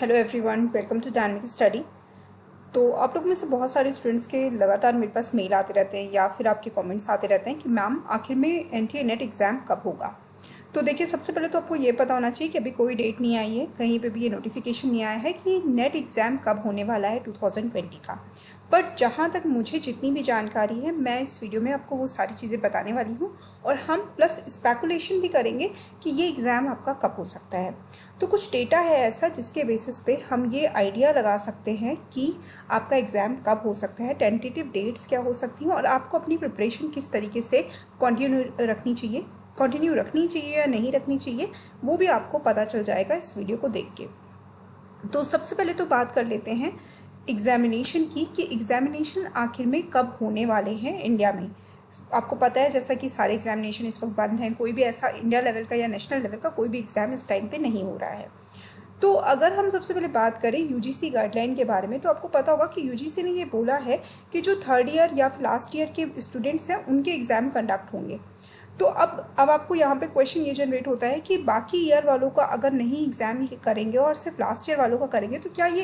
Hello everyone, welcome to dynamic study. तो आप लोग में से बहुत सारे स्टूडेंट्स के लगातार मेरे पास मेल आते रहते हैं या फिर आपके कमेंट्स आते रहते हैं कि मैम आखिर में एनटीए नेट एग्ज़ाम कब होगा। तो देखिए, सबसे पहले तो आपको ये पता होना चाहिए कि अभी कोई डेट नहीं आई है, कहीं पे भी ये नोटिफिकेशन नहीं आया है कि नेट एग्ज़ाम कब होने वाला है 2020 का। बट जहाँ तक मुझे जितनी भी जानकारी है, मैं इस वीडियो में आपको वो सारी चीज़ें बताने वाली हूँ और हम प्लस स्पेकुलेशन भी करेंगे कि ये एग्ज़ाम आपका कब हो सकता है। तो कुछ डेटा है ऐसा जिसके बेसिस पे हम ये आइडिया लगा सकते हैं कि आपका एग्ज़ाम कब हो सकता है, टेंटेटिव डेट्स क्या हो सकती हैं और आपको अपनी प्रिपरेशन किस तरीके से कंटिन्यू रखनी चाहिए या नहीं रखनी चाहिए, वो भी आपको पता चल जाएगा इस वीडियो को देख के। तो सबसे पहले तो बात कर लेते हैं एग्ज़ामिनेशन की कि एग्ज़ामिनेशन आखिर में कब होने वाले हैं इंडिया में। आपको पता है जैसा कि सारे एग्ज़ामिनेशन इस वक्त बंद हैं, कोई भी ऐसा इंडिया लेवल का या नेशनल लेवल का कोई भी एग्ज़ाम इस टाइम पे नहीं हो रहा है। तो अगर हम सबसे पहले बात करें यूजीसी गाइडलाइन के बारे में, तो आपको पता होगा कि यूजीसी ने ये बोला है कि जो थर्ड ईयर या फिर लास्ट ईयर के स्टूडेंट्स हैं उनके एग्ज़ाम कंडक्ट होंगे। तो अब आपको यहाँ पे क्वेश्चन ये जनरेट होता है कि बाकी ईयर वालों का अगर नहीं एग्ज़ाम करेंगे और सिर्फ लास्ट ईयर वालों का करेंगे तो क्या ये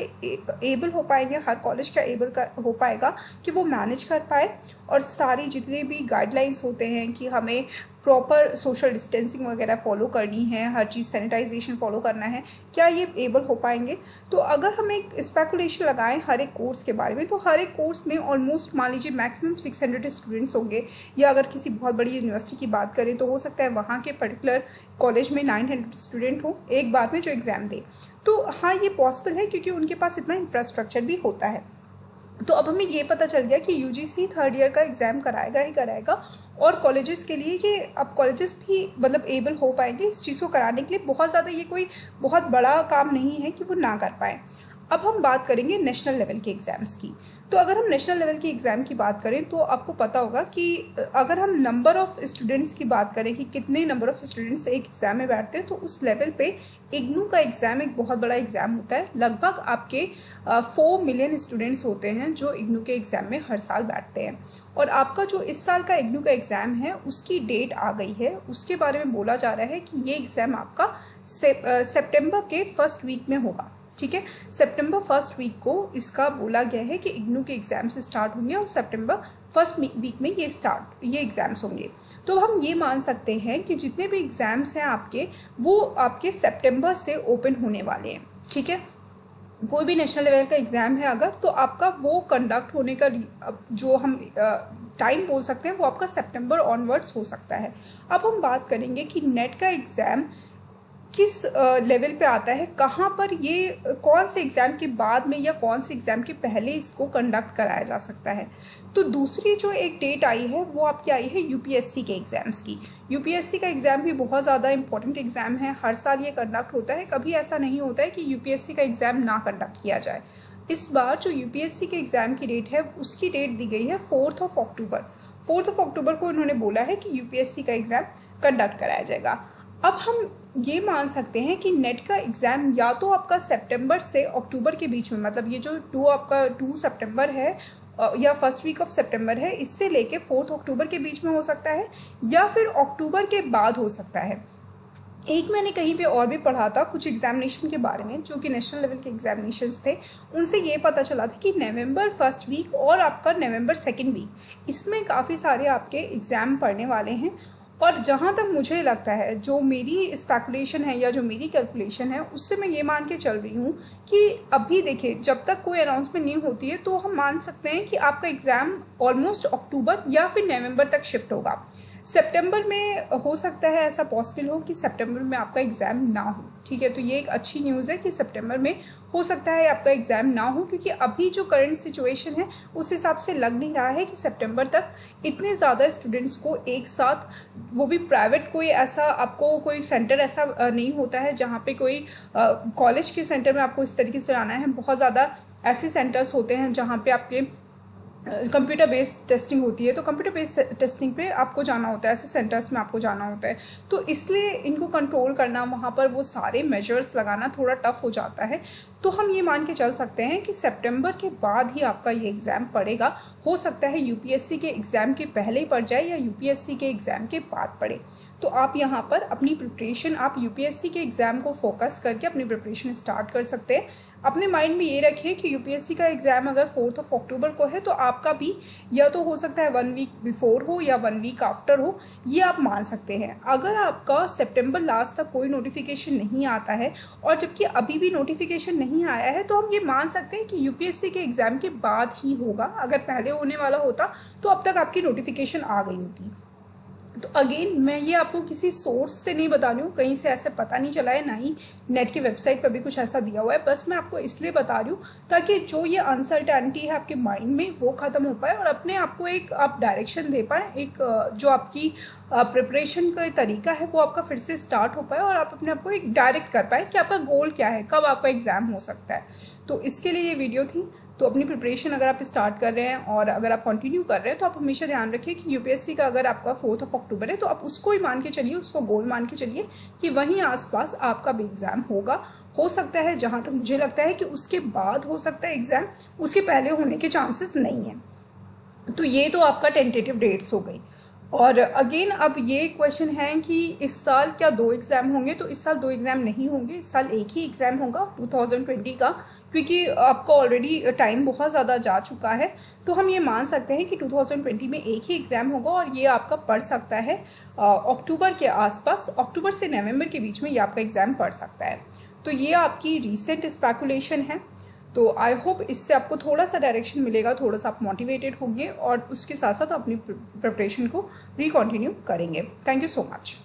एबल हो पाएंगे, हर कॉलेज का एबल हो पाएगा कि वो मैनेज कर पाए और सारी जितने भी गाइडलाइंस होते हैं कि हमें प्रॉपर सोशल डिस्टेंसिंग वगैरह फॉलो करनी है, हर चीज़ सैनिटाइजेशन फॉलो करना है, क्या ये एबल हो पाएंगे। तो अगर हम एक स्पेकुलेशन लगाएं हर एक कोर्स के बारे में, तो हर एक कोर्स में ऑलमोस्ट मान लीजिए मैक्सिमम 600 स्टूडेंट्स होंगे, या अगर किसी बहुत बड़ी यूनिवर्सिटी की बात करें तो हो सकता है वहाँ के पर्टिकुलर कॉलेज में 900 स्टूडेंट हो एक बार में जो एग्ज़ाम दे। तो हाँ, ये पॉसिबल है क्योंकि उनके पास इतना इंफ्रास्ट्रक्चर भी होता है। तो अब हमें ये पता चल गया कि यूजीसी थर्ड ईयर का एग्ज़ाम कराएगा ही कराएगा और कॉलेजेस के लिए कि अब कॉलेजेस भी मतलब एबल हो पाएंगे इस चीज़ को कराने के लिए। बहुत ज़्यादा ये कोई बहुत बड़ा काम नहीं है कि वो ना कर पाएँ। अब हम बात करेंगे नेशनल लेवल के एग्ज़ाम्स की। तो अगर हम नेशनल लेवल के एग्ज़ाम की बात करें तो आपको पता होगा कि अगर हम नंबर ऑफ़ स्टूडेंट्स की बात करें कि कितने नंबर ऑफ़ स्टूडेंट्स एक एग्ज़ाम में बैठते हैं, तो उस लेवल पे इग्नू का एग्ज़ाम एक बहुत बड़ा एग्ज़ाम होता है। लगभग आपके 4 मिलियन स्टूडेंट्स होते हैं जो इग्नू के एग्ज़ाम में हर साल बैठते हैं। और आपका जो इस साल का इग्नू का एग्ज़ाम है उसकी डेट आ गई है, उसके बारे में बोला जा रहा है कि ये एग्ज़ाम आपका सितंबर के फर्स्ट वीक में होगा। ठीक है, सितंबर फर्स्ट वीक को इसका बोला गया है कि इग्नू के एग्ज़ाम्स स्टार्ट होंगे और सितंबर फर्स्ट वीक में ये एग्ज़ाम्स होंगे। तो हम ये मान सकते हैं कि जितने भी एग्ज़ाम्स हैं आपके, वो आपके सितंबर से ओपन होने वाले हैं। ठीक है, कोई भी नेशनल लेवल का एग्ज़ाम है अगर, तो आपका वो कंडक्ट होने का जो हम टाइम बोल सकते हैं वो आपका सितंबर ऑनवर्ड्स हो सकता है। अब हम बात करेंगे कि नेट का एग्ज़ाम किस लेवल पे आता है, कहाँ पर ये कौन से एग्ज़ाम के बाद में या कौन से एग्ज़ाम के पहले इसको कंडक्ट कराया जा सकता है। तो दूसरी जो एक डेट आई है वो आपकी आई है यूपीएससी के एग्ज़ाम्स की। यूपीएससी का एग्ज़ाम भी बहुत ज़्यादा इंपॉर्टेंट एग्ज़ाम है, हर साल ये कंडक्ट होता है, कभी ऐसा नहीं होता है कि यूपीएससी का एग्ज़ाम ना कंडक्ट किया जाए। इस बार जो यूपीएससी के एग्ज़ाम की डेट है उसकी डेट दी गई है 4 अक्टूबर। 4 अक्टूबर को उन्होंने बोला है कि यूपीएससी का एग्ज़ाम कंडक्ट कराया जाएगा। अब हम ये मान सकते हैं कि नेट का एग्ज़ाम या तो आपका सितंबर से अक्टूबर के बीच में, मतलब ये जो 2 सितंबर है या फर्स्ट वीक ऑफ सितंबर है, इससे लेके 4 अक्टूबर के बीच में हो सकता है या फिर अक्टूबर के बाद हो सकता है। एक मैंने कहीं पे और भी पढ़ा था कुछ एग्जामिनेशन के बारे में जो कि नेशनल लेवल के एग्जामिनेशंस थे, उनसे ये पता चला था कि नवंबर फर्स्ट वीक और आपका नवंबर सेकेंड वीक, इसमें काफ़ी सारे आपके एग्ज़ाम पढ़ने वाले हैं। और जहाँ तक मुझे लगता है, जो मेरी स्पेकुलेशन है या जो मेरी कैलकुलेशन है, उससे मैं ये मान के चल रही हूँ कि अभी देखिए जब तक कोई अनाउंसमेंट नहीं होती है तो हम मान सकते हैं कि आपका एग्ज़ाम ऑलमोस्ट अक्टूबर या फिर नवंबर तक शिफ्ट होगा। सितंबर में हो सकता है ऐसा पॉसिबल हो कि सितंबर में आपका एग्ज़ाम ना हो। ठीक है, तो ये एक अच्छी न्यूज़ है कि सितंबर में हो सकता है आपका एग्ज़ाम ना हो, क्योंकि अभी जो करंट सिचुएशन है उस हिसाब से लग नहीं रहा है कि सितंबर तक इतने ज़्यादा स्टूडेंट्स को एक साथ, वो भी प्राइवेट, कोई ऐसा आपको कोई सेंटर ऐसा नहीं होता है जहाँ पे कोई कॉलेज के सेंटर में आपको इस तरीके से आना है। बहुत ज़्यादा ऐसे सेंटर्स होते हैं जहाँ पे आपके कंप्यूटर बेस्ड टेस्टिंग होती है, तो कंप्यूटर बेस्ड टेस्टिंग पे आपको जाना होता है, ऐसे सेंटर्स में आपको जाना होता है। तो इसलिए इनको कंट्रोल करना, वहाँ पर वो सारे मेजर्स लगाना थोड़ा टफ हो जाता है। तो हम ये मान के चल सकते हैं कि सितंबर के बाद ही आपका ये एग्ज़ाम पड़ेगा। हो सकता है यूपीएससी के एग्ज़ाम के पहले ही पड़ जाए या यूपीएससी के एग्ज़ाम के बाद पड़े। तो आप यहाँ पर अपनी प्रिपरेशन, आप यूपीएससी के एग्ज़ाम को फोकस करके अपनी प्रिपरेशन स्टार्ट कर सकते हैं। अपने माइंड में ये रखें कि यूपीएससी का एग्ज़ाम अगर 4 अक्टूबर को है तो आपका भी या तो हो सकता है 1 वीक बिफोर हो या 1 वीक आफ्टर हो, ये आप मान सकते हैं। अगर आपका सितंबर लास्ट तक कोई नोटिफिकेशन नहीं आता है और जबकि अभी भी नोटिफिकेशन नहीं आया है, तो हम ये मान सकते हैं कि यूपीएससी के एग्ज़ाम के बाद ही होगा। अगर पहले होने वाला होता तो अब तक आपकी नोटिफिकेशन आ गई होती। तो अगेन मैं ये आपको किसी सोर्स से नहीं बता रही हूँ, कहीं से ऐसे पता नहीं चला है, ना ही नेट की वेबसाइट पर भी कुछ ऐसा दिया हुआ है। बस मैं आपको इसलिए बता रही हूँ ताकि जो ये अनसर्टेनिटी है आपके माइंड में वो ख़त्म हो पाए और अपने आप को एक आप डायरेक्शन दे पाए, एक जो आपकी प्रिपरेशन का तरीका है वो आपका फिर से स्टार्ट हो पाए और आप अपने आप को एक डायरेक्ट कर पाए कि आपका गोल क्या है, कब आपका एग्ज़ाम हो सकता है। तो इसके लिए ये वीडियो थी। तो अपनी प्रिपरेशन अगर आप स्टार्ट कर रहे हैं और अगर आप कंटिन्यू कर रहे हैं तो आप हमेशा ध्यान रखिए कि यूपीएससी का अगर आपका 4 अक्टूबर है तो आप उसको ही मान के चलिए, उसको गोल मान के चलिए कि वहीं आसपास आपका भी एग्ज़ाम होगा। हो सकता है, जहाँ तक मुझे लगता है कि उसके बाद हो सकता है एग्ज़ाम, उसके पहले होने के चांसेस नहीं हैं। तो ये तो आपका टेंटेटिव डेट्स हो गई। और अगेन अब ये क्वेश्चन है कि इस साल क्या 2 एग्ज़ाम होंगे, तो इस साल 2 एग्ज़ाम नहीं होंगे, इस साल एक ही एग्ज़ाम होगा 2020 का, क्योंकि आपका ऑलरेडी टाइम बहुत ज़्यादा जा चुका है। तो हम ये मान सकते हैं कि 2020 में एक ही एग्ज़ाम होगा और ये आपका पढ़ सकता है अक्टूबर के आसपास, अक्टूबर से नवंबर के बीच में ये आपका एग्ज़ाम पढ़ सकता है। तो ये आपकी रीसेंट स्पेकुलेशन है। तो आई होप इससे आपको थोड़ा सा डायरेक्शन मिलेगा, थोड़ा सा आप मोटिवेटेड होंगे और उसके साथ साथ अपनी प्रिपरेशन को कंटिन्यू करेंगे। Thank you so much.